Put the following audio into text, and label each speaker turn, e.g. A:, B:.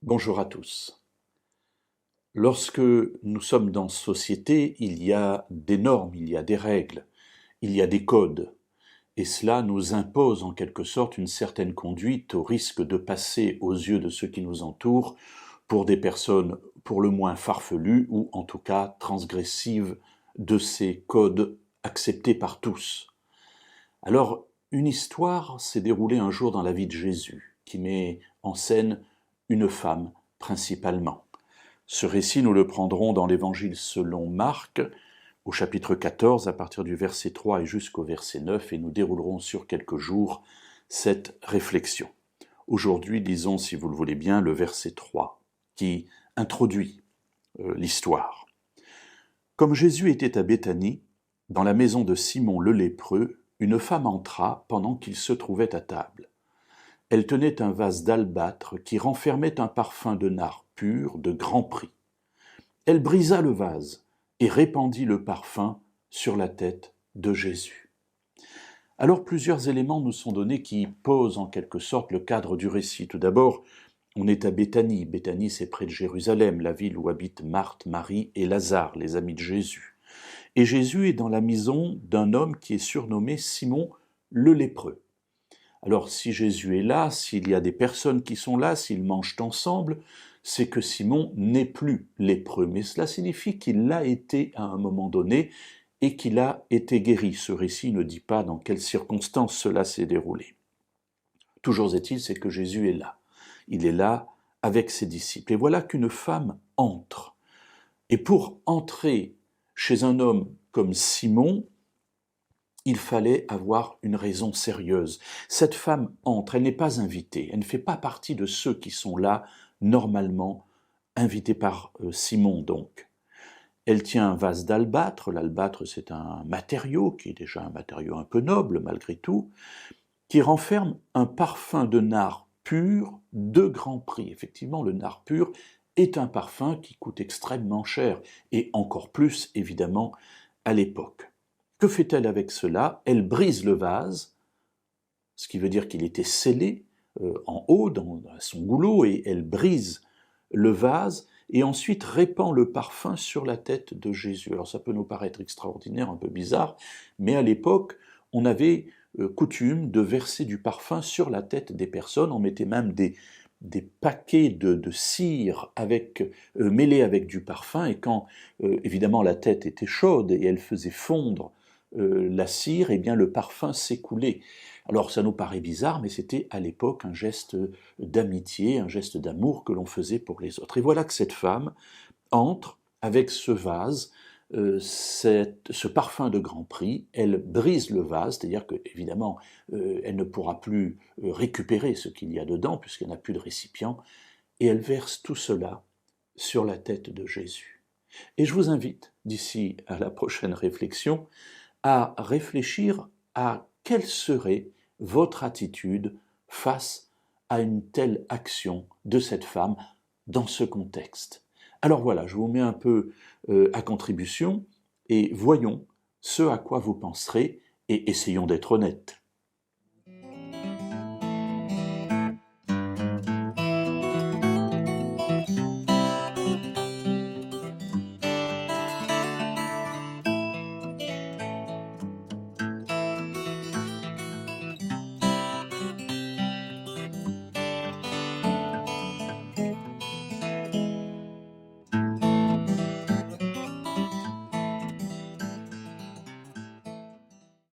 A: Bonjour à tous. Lorsque nous sommes dans société, il y a des normes, il y a des règles, il y a des codes, et cela nous impose en quelque sorte une certaine conduite au risque de passer aux yeux de ceux qui nous entourent pour des personnes pour le moins farfelues ou en tout cas transgressives de ces codes acceptés par tous. Alors, une histoire s'est déroulée un jour dans la vie de Jésus, qui met en scène une femme principalement. Ce récit, nous le prendrons dans l'Évangile selon Marc, au chapitre 14, à partir du verset 3 et jusqu'au verset 9, et nous déroulerons sur quelques jours cette réflexion. Aujourd'hui, lisons, si vous le voulez bien, le verset 3, qui introduit l'histoire. Comme Jésus était à Béthanie, dans la maison de Simon le lépreux, une femme entra pendant qu'il se trouvait à table. Elle tenait un vase d'albâtre qui renfermait un parfum de nard pur de grand prix. Elle brisa le vase et répandit le parfum sur la tête de Jésus. Alors plusieurs éléments nous sont donnés qui posent en quelque sorte le cadre du récit. Tout d'abord, on est à Béthanie. Béthanie, c'est près de Jérusalem, la ville où habitent Marthe, Marie et Lazare, les amis de Jésus. Et Jésus est dans la maison d'un homme qui est surnommé Simon le lépreux. Alors si Jésus est là, s'il y a des personnes qui sont là, s'ils mangent ensemble, c'est que Simon n'est plus lépreux. Mais cela signifie qu'il l'a été à un moment donné et qu'il a été guéri. Ce récit ne dit pas dans quelles circonstances cela s'est déroulé. Toujours est-il, c'est que Jésus est là. Il est là avec ses disciples. Et voilà qu'une femme entre. Et pour entrer chez un homme comme Simon, il fallait avoir une raison sérieuse. Cette femme entre, elle n'est pas invitée, elle ne fait pas partie de ceux qui sont là, normalement, invités par Simon donc. Elle tient un vase d'albâtre, l'albâtre c'est un matériau qui est déjà un matériau un peu noble malgré tout, qui renferme un parfum de nard pur de grand prix. Effectivement, le nard pur est un parfum qui coûte extrêmement cher, et encore plus évidemment à l'époque. Que fait-elle avec cela? Elle brise le vase, ce qui veut dire qu'il était scellé en haut dans son goulot, et elle brise le vase et ensuite répand le parfum sur la tête de Jésus. Alors ça peut nous paraître extraordinaire, un peu bizarre, mais à l'époque, on avait coutume de verser du parfum sur la tête des personnes. On mettait même des paquets de cire mêlés avec du parfum, et quand évidemment la tête était chaude et elle faisait fondre la cire, eh bien le parfum s'écoulait. Alors ça nous paraît bizarre, mais c'était à l'époque un geste d'amitié, un geste d'amour que l'on faisait pour les autres. Et voilà que cette femme entre avec ce vase, ce parfum de grand prix, elle brise le vase, c'est-à-dire que évidemment elle ne pourra plus récupérer ce qu'il y a dedans puisqu'elle n'a plus de récipient, et elle verse tout cela sur la tête de Jésus. Et je vous invite, d'ici à la prochaine réflexion, à réfléchir à quelle serait votre attitude face à une telle action de cette femme dans ce contexte. Alors voilà, je vous mets un peu à contribution et voyons ce à quoi vous penserez et essayons d'être honnêtes.